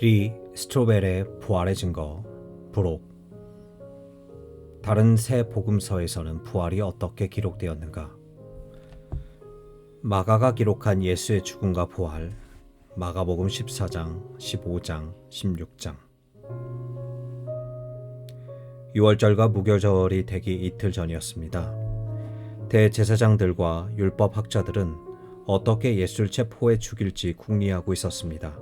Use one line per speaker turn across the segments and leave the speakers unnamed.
리 스트로벨의 부활의 증거 부록. 다른 새 복음서에서는 부활이 어떻게 기록되었는가? 마가가 기록한 예수의 죽음과 부활, 마가복음 14장, 15장, 16장. 6월절과 무교절이 되기 이틀 전이었습니다. 대제사장들과 율법학자들은 어떻게 예수를 체포해 죽일지 궁리하고 있었습니다.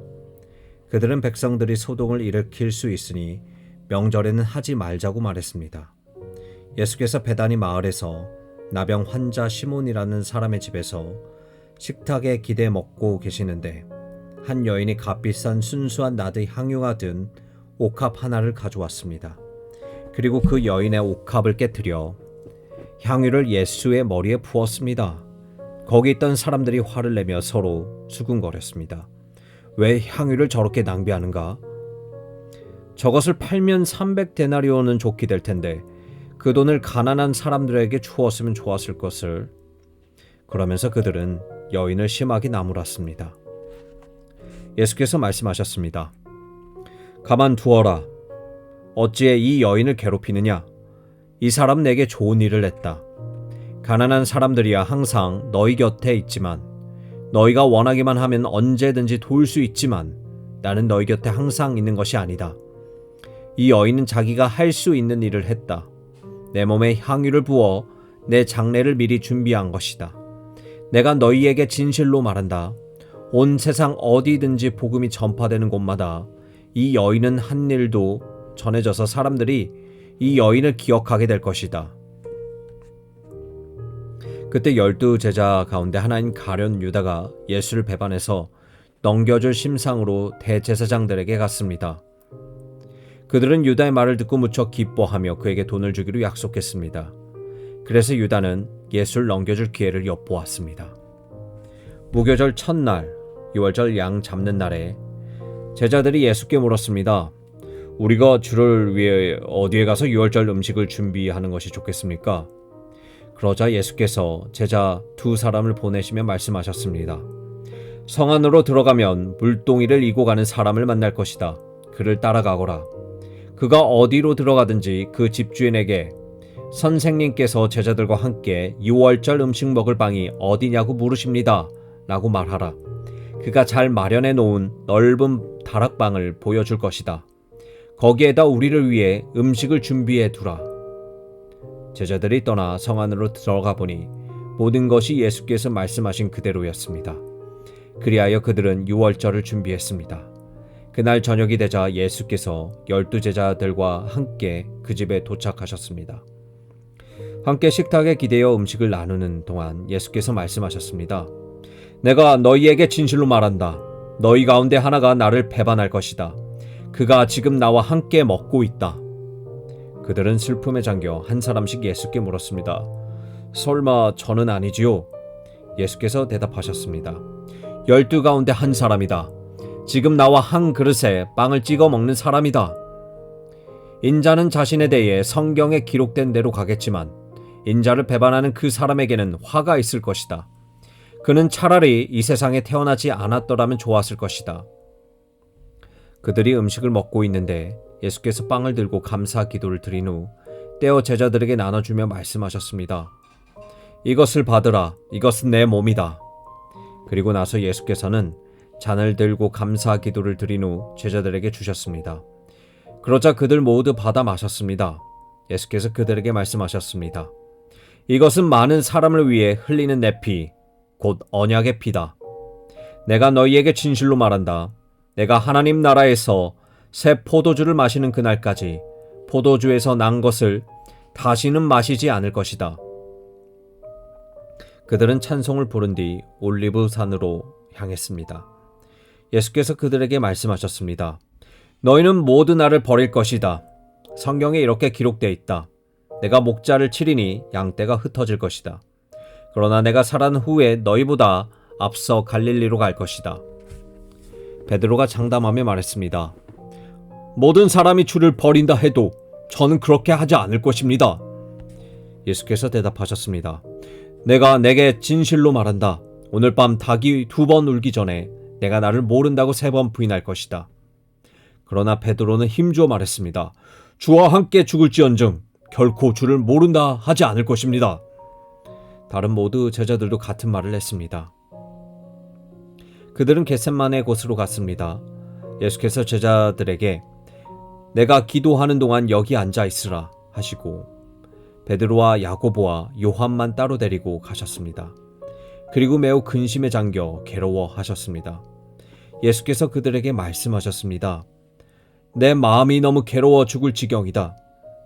그들은 백성들이 소동을 일으킬 수 있으니 명절에는 하지 말자고 말했습니다. 예수께서 베다니 마을에서 나병 환자 시몬이라는 사람의 집에서 식탁에 기대 먹고 계시는데 한 여인이 값비싼 순수한 나드 향유가 든 옥합 하나를 가져왔습니다. 그리고 그 여인의 옥합을 깨뜨려 향유를 예수의 머리에 부었습니다. 거기 있던 사람들이 화를 내며 서로 수군거렸습니다. 왜 향유를 저렇게 낭비하는가? 저것을 팔면 300데나리온은 좋게 될 텐데 그 돈을 가난한 사람들에게 주었으면 좋았을 것을. 그러면서 그들은 여인을 심하게 나무랐습니다. 예수께서 말씀하셨습니다. 가만두어라. 어찌해 이 여인을 괴롭히느냐? 이 사람 내게 좋은 일을 했다. 가난한 사람들이야 항상 너희 곁에 있지만, 너희가 원하기만 하면 언제든지 도울 수 있지만 나는 너희 곁에 항상 있는 것이 아니다. 이 여인은 자기가 할 수 있는 일을 했다. 내 몸에 향유를 부어 내 장례를 미리 준비한 것이다. 내가 너희에게 진실로 말한다. 온 세상 어디든지 복음이 전파되는 곳마다 이 여인은 한 일도 전해져서 사람들이 이 여인을 기억하게 될 것이다. 그때 12 제자 가운데 하나인 가룟 유다가 예수를 배반해서 넘겨줄 심상으로 대제사장들에게 갔습니다. 그들은 유다의 말을 듣고 무척 기뻐하며 그에게 돈을 주기로 약속했습니다. 그래서 유다는 예수를 넘겨줄 기회를 엿보았습니다. 무교절 첫날, 6월절 양 잡는 날에 제자들이 예수께 물었습니다. 우리가 주를 위해 어디에 가서 6월절 음식을 준비하는 것이 좋겠습니까? 그러자 예수께서 제자 2 사람을 보내시며 말씀하셨습니다. 성 안으로 들어가면 물동이를 이고 가는 사람을 만날 것이다. 그를 따라가거라. 그가 어디로 들어가든지 그 집주인에게 선생님께서 제자들과 함께 6월절 음식 먹을 방이 어디냐고 물으십니다. 라고 말하라. 그가 잘 마련해 놓은 넓은 다락방을 보여줄 것이다. 거기에다 우리를 위해 음식을 준비해 두라. 제자들이 떠나 성 안으로 들어가 보니 모든 것이 예수께서 말씀하신 그대로였습니다. 그리하여 그들은 6월절을 준비했습니다. 그날 저녁이 되자 예수께서 12 제자들과 함께 그 집에 도착하셨습니다. 함께 식탁에 기대어 음식을 나누는 동안 예수께서 말씀하셨습니다. 내가 너희에게 진실로 말한다. 너희 가운데 하나가 나를 배반할 것이다. 그가 지금 나와 함께 먹고 있다. 그들은 슬픔에 잠겨 한 사람씩 예수께 물었습니다. 설마 저는 아니지요? 예수께서 대답하셨습니다. 12 가운데 한 사람이다. 지금 나와 한 그릇에 빵을 찍어 먹는 사람이다. 인자는 자신에 대해 성경에 기록된 대로 가겠지만 인자를 배반하는 그 사람에게는 화가 있을 것이다. 그는 차라리 이 세상에 태어나지 않았더라면 좋았을 것이다. 그들이 음식을 먹고 있는데 예수께서 빵을 들고 감사 기도를 드린 후 떼어 제자들에게 나눠주며 말씀하셨습니다. 이것을 받으라. 이것은 내 몸이다. 그리고 나서 예수께서는 잔을 들고 감사 기도를 드린 후 제자들에게 주셨습니다. 그러자 그들 모두 받아 마셨습니다. 예수께서 그들에게 말씀하셨습니다. 이것은 많은 사람을 위해 흘리는 내 피, 곧 언약의 피다. 내가 너희에게 진실로 말한다. 내가 하나님 나라에서 새 포도주를 마시는 그날까지 포도주에서 난 것을 다시는 마시지 않을 것이다. 그들은 찬송을 부른 뒤 올리브산으로 향했습니다. 예수께서 그들에게 말씀하셨습니다. 너희는 모두 나를 버릴 것이다. 성경에 이렇게 기록되어 있다. 내가 목자를 치리니 양떼가 흩어질 것이다. 그러나 내가 살아난 후에 너희보다 앞서 갈릴리로 갈 것이다. 베드로가 장담하며 말했습니다. 모든 사람이 주를 버린다 해도 저는 그렇게 하지 않을 것입니다. 예수께서 대답하셨습니다. 내가 내게 진실로 말한다. 오늘 밤 닭이 2번 울기 전에 내가 나를 모른다고 3번 부인할 것이다. 그러나 베드로는 힘주어 말했습니다. 주와 함께 죽을지언정 결코 주를 모른다 하지 않을 것입니다. 다른 모두 제자들도 같은 말을 했습니다. 그들은 겟셋마네 곳으로 갔습니다. 예수께서 제자들에게 내가 기도하는 동안 여기 앉아 있으라 하시고 베드로와 야고보와 요한만 따로 데리고 가셨습니다. 그리고 매우 근심에 잠겨 괴로워하셨습니다. 예수께서 그들에게 말씀하셨습니다. 내 마음이 너무 괴로워 죽을 지경이다.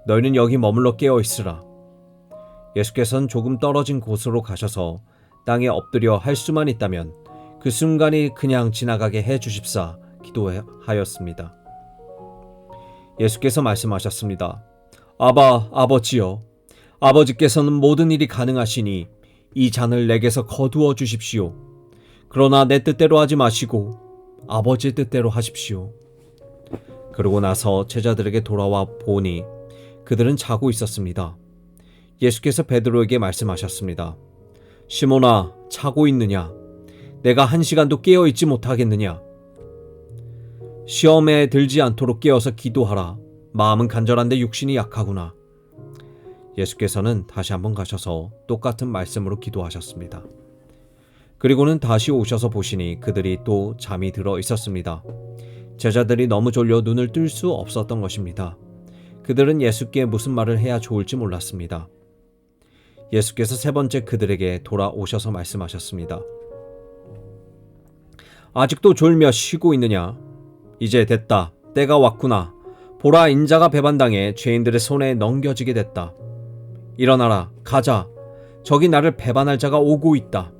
너희는 여기 머물러 깨어 있으라. 예수께서는 조금 떨어진 곳으로 가셔서 땅에 엎드려 할 수만 있다면 그 순간이 그냥 지나가게 해 주십사 기도하였습니다. 예수께서 말씀하셨습니다. 아버지여, 아버지께서는 모든 일이 가능하시니 이 잔을 내게서 거두어 주십시오. 그러나 내 뜻대로 하지 마시고 아버지의 뜻대로 하십시오. 그러고 나서 제자들에게 돌아와 보니 그들은 자고 있었습니다. 예수께서 베드로에게 말씀하셨습니다. 시몬아, 자고 있느냐? 내가 1시간도 깨어 있지 못하겠느냐? 시험에 들지 않도록 깨어서 기도하라. 마음은 간절한데 육신이 약하구나. 예수께서는 다시 한번 가셔서 똑같은 말씀으로 기도하셨습니다. 그리고는 다시 오셔서 보시니 그들이 또 잠이 들어 있었습니다. 제자들이 너무 졸려 눈을 뜰 수 없었던 것입니다. 그들은 예수께 무슨 말을 해야 좋을지 몰랐습니다. 예수께서 세 번째 그들에게 돌아오셔서 말씀하셨습니다. 아직도 졸며 쉬고 있느냐? 이제 됐다. 때가 왔구나. 보라, 인자가 배반당해 죄인들의 손에 넘겨지게 됐다. 일어나라, 가자. 저기 나를 배반할 자가 오고 있다.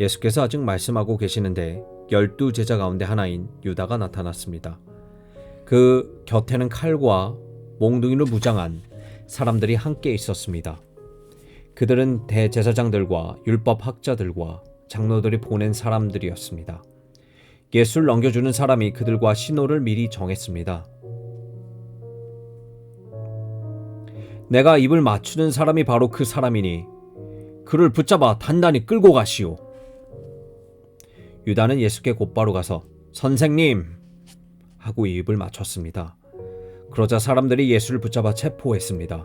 예수께서 아직 말씀하고 계시는데 12제자 가운데 하나인 유다가 나타났습니다. 그 곁에는 칼과 몽둥이로 무장한 사람들이 함께 있었습니다. 그들은 대제사장들과 율법학자들과 장로들이 보낸 사람들이었습니다. 예수를 넘겨주는 사람이 그들과 신호를 미리 정했습니다. 내가 입을 맞추는 사람이 바로 그 사람이니 그를 붙잡아 단단히 끌고 가시오. 유다는 예수께 곧바로 가서 선생님 하고 입을 맞췄습니다. 그러자 사람들이 예수를 붙잡아 체포했습니다.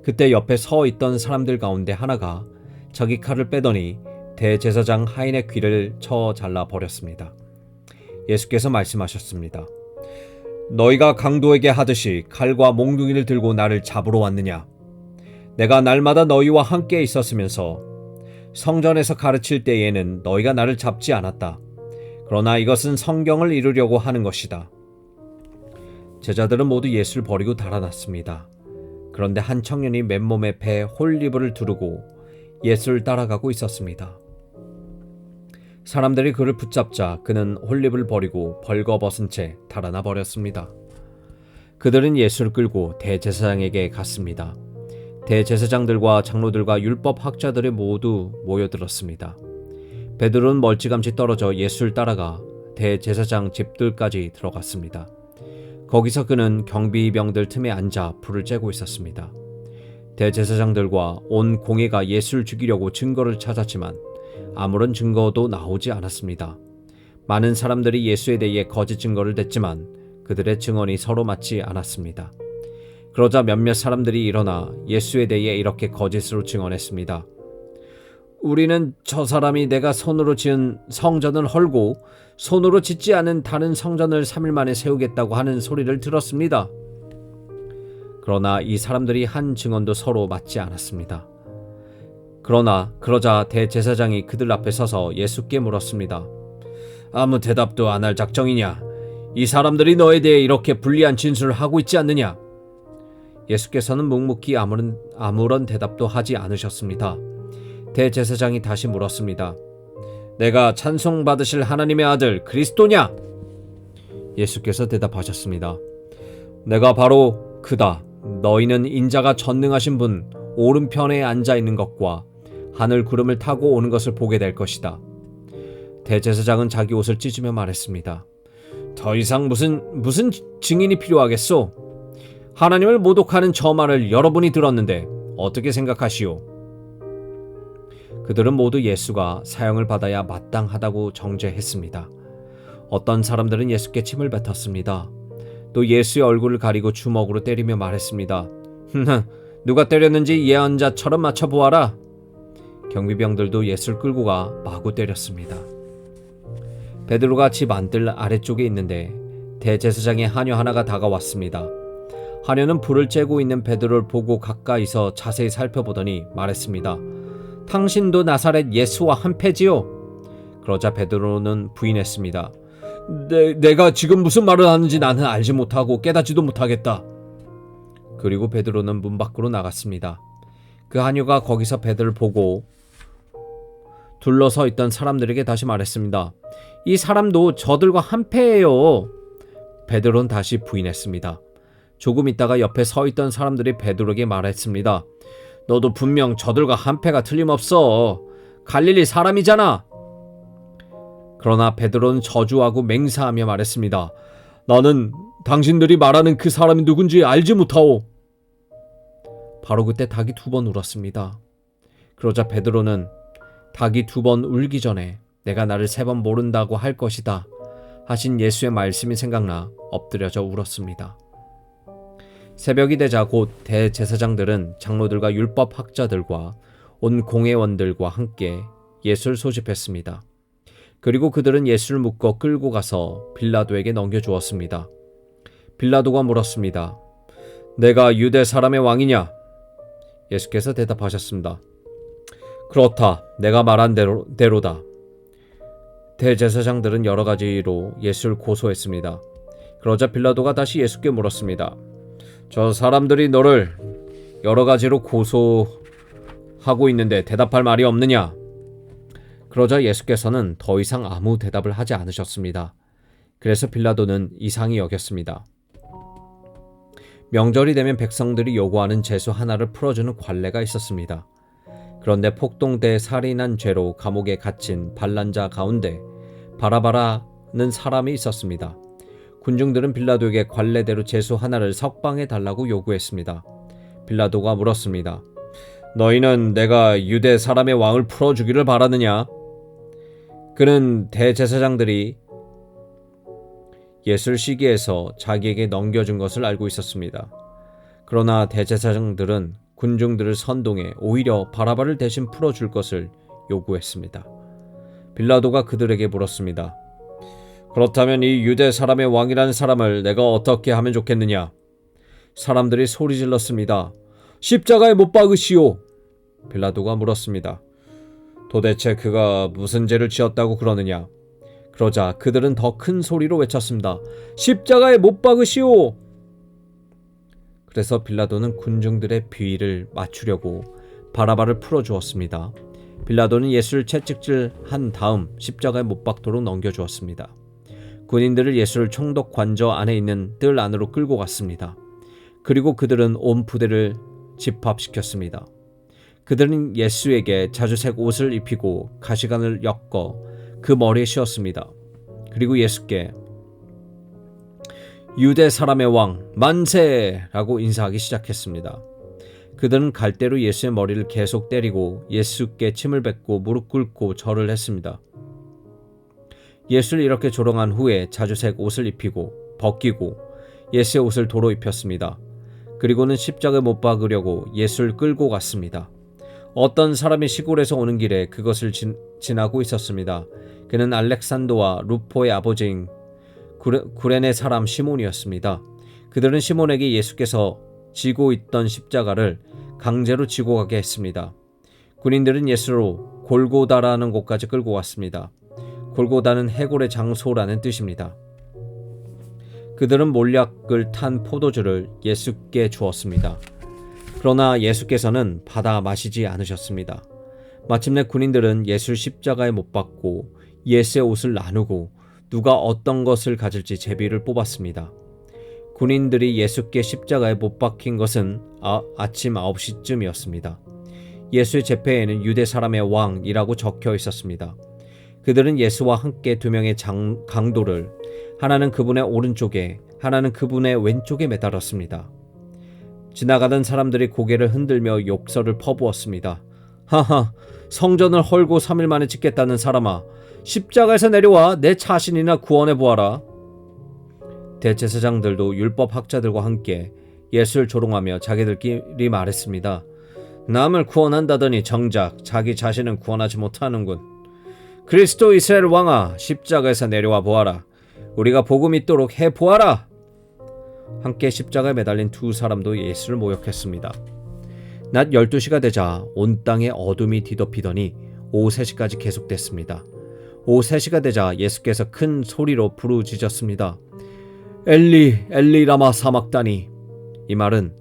그때 옆에 서 있던 사람들 가운데 하나가 자기 칼을 빼더니 대제사장 하인의 귀를 쳐 잘라 버렸습니다. 예수께서 말씀하셨습니다. 너희가 강도에게 하듯이 칼과 몽둥이를 들고 나를 잡으러 왔느냐? 내가 날마다 너희와 함께 있었으면서 성전에서 가르칠 때에는 너희가 나를 잡지 않았다. 그러나 이것은 성경을 이루려고 하는 것이다. 제자들은 모두 예수를 버리고 달아났습니다. 그런데 한 청년이 맨몸에 배에 홀리브를 두르고 예수를 따라가고 있었습니다. 사람들이 그를 붙잡자 그는 홀리브를 버리고 벌거벗은 채 달아나 버렸습니다. 그들은 예수를 끌고 대제사장에게 갔습니다. 대제사장들과 장로들과 율법학자들이 모두 모여들었습니다. 베드로는 멀찌감치 떨어져 예수를 따라가 대제사장 집들까지 들어갔습니다. 거기서 그는 경비병들 틈에 앉아 불을 쬐고 있었습니다. 대제사장들과 온 공회가 예수를 죽이려고 증거를 찾았지만 아무런 증거도 나오지 않았습니다. 많은 사람들이 예수에 대해 거짓 증거를 댔지만 그들의 증언이 서로 맞지 않았습니다. 그러자 몇몇 사람들이 일어나 예수에 대해 이렇게 거짓으로 증언했습니다. 우리는 저 사람이 내가 손으로 지은 성전을 헐고 손으로 짓지 않은 다른 성전을 3일 만에 세우겠다고 하는 소리를 들었습니다. 그러나 이 사람들이 한 증언도 서로 맞지 않았습니다. 그러자 대제사장이 그들 앞에 서서 예수께 물었습니다. 아무 대답도 안 할 작정이냐? 이 사람들이 너에 대해 이렇게 불리한 진술을 하고 있지 않느냐? 예수께서는 묵묵히 아무런 대답도 하지 않으셨습니다. 대제사장이 다시 물었습니다. 내가 찬송받으실 하나님의 아들 그리스도냐? 예수께서 대답하셨습니다. 내가 바로 그다. 너희는 인자가 전능하신 분 오른편에 앉아 있는 것과 하늘 구름을 타고 오는 것을 보게 될 것이다. 대제사장은 자기 옷을 찢으며 말했습니다. 더 이상 무슨 증인이 필요하겠소? 하나님을 모독하는 저 말을 여러분이 들었는데 어떻게 생각하시오? 그들은 모두 예수가 사형을 받아야 마땅하다고 정죄했습니다. 어떤 사람들은 예수께 침을 뱉었습니다. 또 예수의 얼굴을 가리고 주먹으로 때리며 말했습니다. 누가 때렸는지 예언자처럼 맞춰보아라. 경비병들도 예수를 끌고 가 마구 때렸습니다. 베드로가 집 안뜰 아래쪽에 있는데 대제사장의 하녀 하나가 다가왔습니다. 하녀는 불을 쬐고 있는 베드로를 보고 가까이서 자세히 살펴보더니 말했습니다. 당신도 나사렛 예수와 한패지요? 그러자 베드로는 부인했습니다. 내가 지금 무슨 말을 하는지 나는 알지 못하고 깨닫지도 못하겠다. 그리고 베드로는 문 밖으로 나갔습니다. 그 하녀가 거기서 베드로를 보고 둘러서 있던 사람들에게 다시 말했습니다. 이 사람도 저들과 한패예요. 베드로는 다시 부인했습니다. 조금 있다가 옆에 서 있던 사람들이 베드로에게 말했습니다. 너도 분명 저들과 한패가 틀림없어. 갈릴리 사람이잖아. 그러나 베드로는 저주하고 맹세하며 말했습니다. 나는 당신들이 말하는 그 사람이 누군지 알지 못하오. 바로 그때 닭이 2번 울었습니다. 그러자 베드로는 닭이 2번 울기 전에 내가 나를 3번 모른다고 할 것이다 하신 예수의 말씀이 생각나 엎드려져 울었습니다. 새벽이 되자 곧 대제사장들은 장로들과 율법학자들과 온 공회원들과 함께 예수를 소집했습니다. 그리고 그들은 예수를 묶어 끌고 가서 빌라도에게 넘겨주었습니다. 빌라도가 물었습니다. 내가 유대 사람의 왕이냐? 예수께서 대답하셨습니다. 그렇다. 내가 말한 대로다. 대제사장들은 여러 가지로 예수를 고소했습니다. 그러자 빌라도가 다시 예수께 물었습니다. 저 사람들이 너를 여러 가지로 고소하고 있는데 대답할 말이 없느냐? 그러자 예수께서는 더 이상 아무 대답을 하지 않으셨습니다. 그래서 빌라도는 이상히 여겼습니다. 명절이 되면 백성들이 요구하는 제수 하나를 풀어주는 관례가 있었습니다. 그런데 폭동돼 살인한 죄로 감옥에 갇힌 반란자 가운데 바라바라는 사람이 있었습니다. 군중들은 빌라도에게 관례대로 제수 하나를 석방해 달라고 요구했습니다. 빌라도가 물었습니다. 너희는 내가 유대 사람의 왕을 풀어주기를 바라느냐? 그는 대제사장들이 예수를 시기해서 자기에게 넘겨준 것을 알고 있었습니다. 그러나 대제사장들은 군중들을 선동해 오히려 바라바를 대신 풀어줄 것을 요구했습니다. 빌라도가 그들에게 물었습니다. 그렇다면 이 유대 사람의 왕이라는 사람을 내가 어떻게 하면 좋겠느냐? 사람들이 소리 질렀습니다. 십자가에 못 박으시오. 빌라도가 물었습니다. 도대체 그가 무슨 죄를 지었다고 그러느냐? 그러자 그들은 더 큰 소리로 외쳤습니다. 십자가에 못 박으시오. 그래서 빌라도는 군중들의 비위를 맞추려고 바라바를 풀어주었습니다. 빌라도는 예수를 채찍질한 다음 십자가에 못 박도록 넘겨주었습니다. 군인들을 예수를 총독 관저 안에 있는 뜰 안으로 끌고 갔습니다. 그리고 그들은 온 부대를 집합시켰습니다. 그들은 예수에게 자주색 옷을 입히고 가시관을 엮어 그 머리에 씌웠습니다. 그리고 예수께 유대 사람의 왕 만세라고 인사하기 시작했습니다. 그들은 갈대로 예수의 머리를 계속 때리고 예수께 침을 뱉고 무릎 꿇고 절을 했습니다. 예수를 이렇게 조롱한 후에 자주색 옷을 입히고 벗기고 예수의 옷을 도로 입혔습니다. 그리고는 십자가에 못 박으려고 예수를 끌고 갔습니다. 어떤 사람이 시골에서 오는 길에 그것을 지나고 있었습니다. 그는 알렉산더와 루포의 아버지인 구레네 사람 시몬이었습니다. 그들은 시몬에게 예수께서 지고 있던 십자가를 강제로 지고 가게 했습니다. 군인들은 예수를 골고다라는 곳까지 끌고 왔습니다. 골고다는 해골의 장소라는 뜻입니다. 그들은 몰약을 탄 포도주를 예수께 주었습니다. 그러나 예수께서는 받아 마시지 않으셨습니다. 마침내 군인들은 예수를 십자가에 못 박고 예수의 옷을 나누고 누가 어떤 것을 가질지 제비를 뽑았습니다. 군인들이 예수께 십자가에 못 박힌 것은 아침 9시쯤이었습니다. 예수의 제패에는 유대 사람의 왕이라고 적혀 있었습니다. 그들은 예수와 함께 2명의 강도를 하나는 그분의 오른쪽에 하나는 그분의 왼쪽에 매달았습니다. 지나가던 사람들이 고개를 흔들며 욕설을 퍼부었습니다. 하하, 성전을 헐고 3일 만에 짓겠다는 사람아, 십자가에서 내려와 내 자신이나 구원해 보아라. 대제사장들도 율법 학자들과 함께 예수를 조롱하며 자기들끼리 말했습니다. 남을 구원한다더니 정작 자기 자신은 구원하지 못하는군. 그리스도 이스라엘 왕아, 십자가에서 내려와 보아라. 우리가 복음 있도록 해 보아라. 함께 십자가에 매달린 두 사람도 예수를 모욕했습니다. 낮 12시가 되자 온 땅에 어둠이 뒤덮이더니 오후 3시까지 계속됐습니다. 오후 3시가 되자 예수께서 큰 소리로 부르짖었습니다. 엘리 엘리 라마 사막다니. 이 말은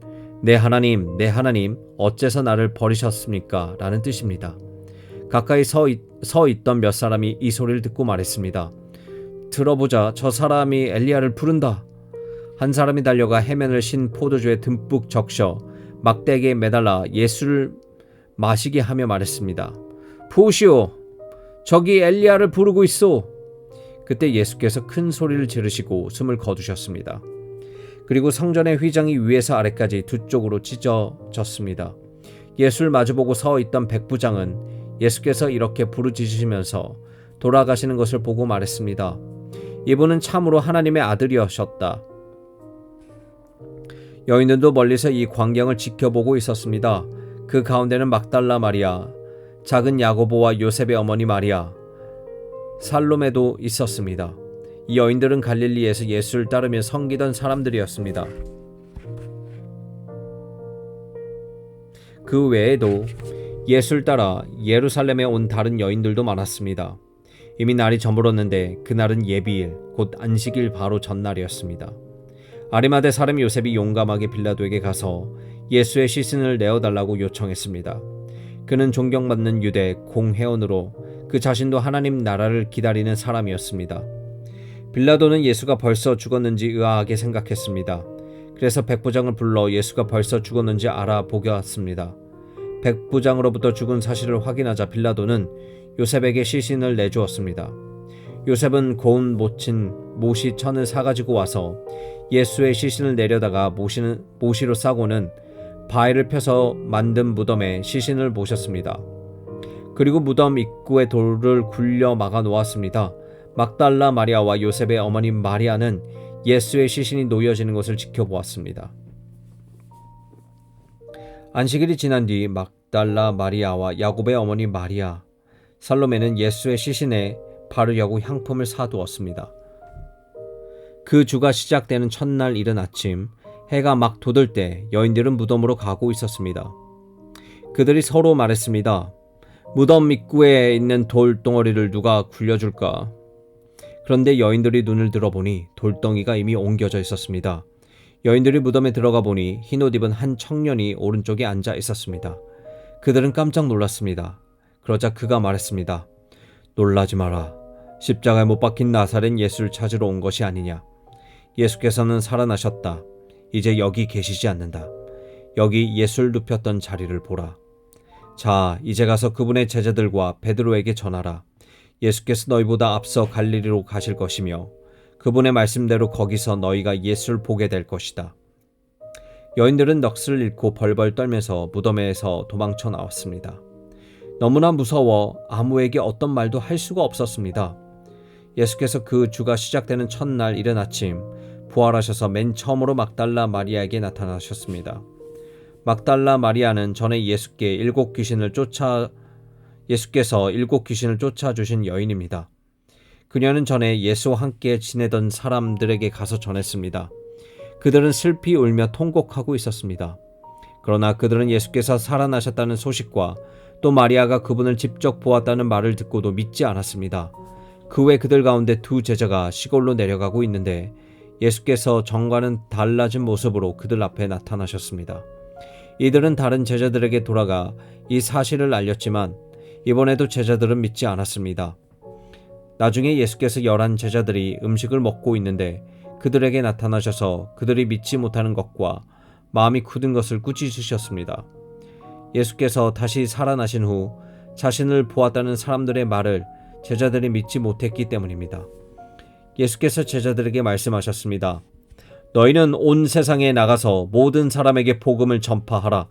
내 하나님 내 하나님 어째서 나를 버리셨습니까? 라는 뜻입니다. 가까이 서 있던 몇 사람이 이 소리를 듣고 말했습니다. 들어보자, 저 사람이 엘리야를 부른다. 한 사람이 달려가 해면을 신 포도주에 듬뿍 적셔 막대기에 매달라 예수를 마시게 하며 말했습니다. 보시오, 저기 엘리야를 부르고 있소. 그때 예수께서 큰 소리를 지르시고 숨을 거두셨습니다. 그리고 성전의 휘장이 위에서 아래까지 두 쪽으로 찢어졌습니다. 예수를 마주보고 서 있던 백부장은 예수께서 이렇게 부르짖으시면서 돌아가시는 것을 보고 말했습니다. 이분은 참으로 하나님의 아들이었다. 여인들도 멀리서 이 광경을 지켜보고 있었습니다. 그 가운데는 막달라 마리아, 작은 야고보와 요셉의 어머니 마리아, 살로메도 있었습니다. 이 여인들은 갈릴리에서 예수를 따르며 섬기던 사람들이었습니다. 그 외에도 예수를 따라 예루살렘에 온 다른 여인들도 많았습니다. 이미 날이 저물었는데 그날은 예비일, 곧 안식일 바로 전날이었습니다. 아리마대 사람 요셉이 용감하게 빌라도에게 가서 예수의 시신을 내어달라고 요청했습니다. 그는 존경받는 유대 공회원으로 그 자신도 하나님 나라를 기다리는 사람이었습니다. 빌라도는 예수가 벌써 죽었는지 의아하게 생각했습니다. 그래서 백부장을 불러 예수가 벌써 죽었는지 알아보게 왔습니다. 백부장으로부터 죽은 사실을 확인하자 빌라도는 요셉에게 시신을 내주었습니다. 요셉은 고운 모시 천을 사가지고 와서 예수의 시신을 내려다가 모시로 싸고는 바위를 펴서 만든 무덤에 시신을 모셨습니다. 그리고 무덤 입구에 돌을 굴려 막아 놓았습니다. 막달라 마리아와 요셉의 어머니 마리아는 예수의 시신이 놓여지는 것을 지켜보았습니다. 안식일이 지난 뒤 막달라 마리아와 야곱의 어머니 마리아, 살로메는 예수의 시신에 바르려고 향품을 사두었습니다. 그 주가 시작되는 첫날 이른 아침, 해가 막 돋을 때 여인들은 무덤으로 가고 있었습니다. 그들이 서로 말했습니다. 무덤 입구에 있는 돌덩어리를 누가 굴려줄까? 그런데 여인들이 눈을 들어보니 돌덩이가 이미 옮겨져 있었습니다. 여인들이 무덤에 들어가 보니 흰옷 입은 한 청년이 오른쪽에 앉아 있었습니다. 그들은 깜짝 놀랐습니다. 그러자 그가 말했습니다. 놀라지 마라. 십자가에 못 박힌 나사렛 예수를 찾으러 온 것이 아니냐. 예수께서는 살아나셨다. 이제 여기 계시지 않는다. 여기 예수를 눕혔던 자리를 보라. 자, 이제 가서 그분의 제자들과 베드로에게 전하라. 예수께서 너희보다 앞서 갈릴리로 가실 것이며 그분의 말씀대로 거기서 너희가 예수를 보게 될 것이다. 여인들은 넋을 잃고 벌벌 떨면서 무덤에서 도망쳐 나왔습니다. 너무나 무서워 아무에게 어떤 말도 할 수가 없었습니다. 예수께서 그 주가 시작되는 첫날 이른 아침 부활하셔서 맨 처음으로 막달라 마리아에게 나타나셨습니다. 막달라 마리아는 전에 예수께서 일곱 귀신을 쫓아주신 여인입니다. 그녀는 전에 예수와 함께 지내던 사람들에게 가서 전했습니다. 그들은 슬피 울며 통곡하고 있었습니다. 그러나 그들은 예수께서 살아나셨다는 소식과 또 마리아가 그분을 직접 보았다는 말을 듣고도 믿지 않았습니다. 그 외 그들 가운데 두 제자가 시골로 내려가고 있는데 예수께서 전과는 달라진 모습으로 그들 앞에 나타나셨습니다. 이들은 다른 제자들에게 돌아가 이 사실을 알렸지만 이번에도 제자들은 믿지 않았습니다. 나중에 예수께서 11 제자들이 음식을 먹고 있는데 그들에게 나타나셔서 그들이 믿지 못하는 것과 마음이 굳은 것을 꾸짖으셨습니다. 예수께서 다시 살아나신 후 자신을 보았다는 사람들의 말을 제자들이 믿지 못했기 때문입니다. 예수께서 제자들에게 말씀하셨습니다. 너희는 온 세상에 나가서 모든 사람에게 복음을 전파하라.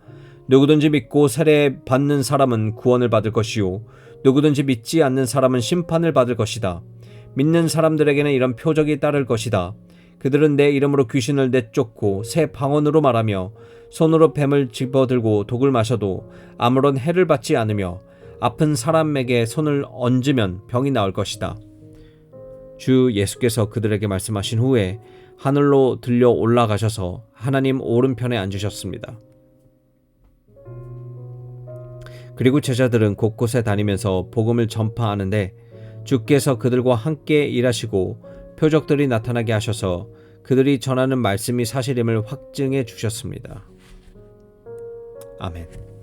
누구든지 믿고 세례 받는 사람은 구원을 받을 것이요 누구든지 믿지 않는 사람은 심판을 받을 것이다. 믿는 사람들에게는 이런 표적이 따를 것이다. 그들은 내 이름으로 귀신을 내쫓고 새 방언으로 말하며 손으로 뱀을 집어들고 독을 마셔도 아무런 해를 받지 않으며 아픈 사람에게 손을 얹으면 병이 나을 것이다. 주 예수께서 그들에게 말씀하신 후에 하늘로 들려 올라가셔서 하나님 오른편에 앉으셨습니다. 그리고 제자들은 곳곳에 다니면서 복음을 전파하는데 주께서 그들과 함께 일하시고 표적들이 나타나게 하셔서 그들이 전하는 말씀이 사실임을 확증해 주셨습니다. 아멘.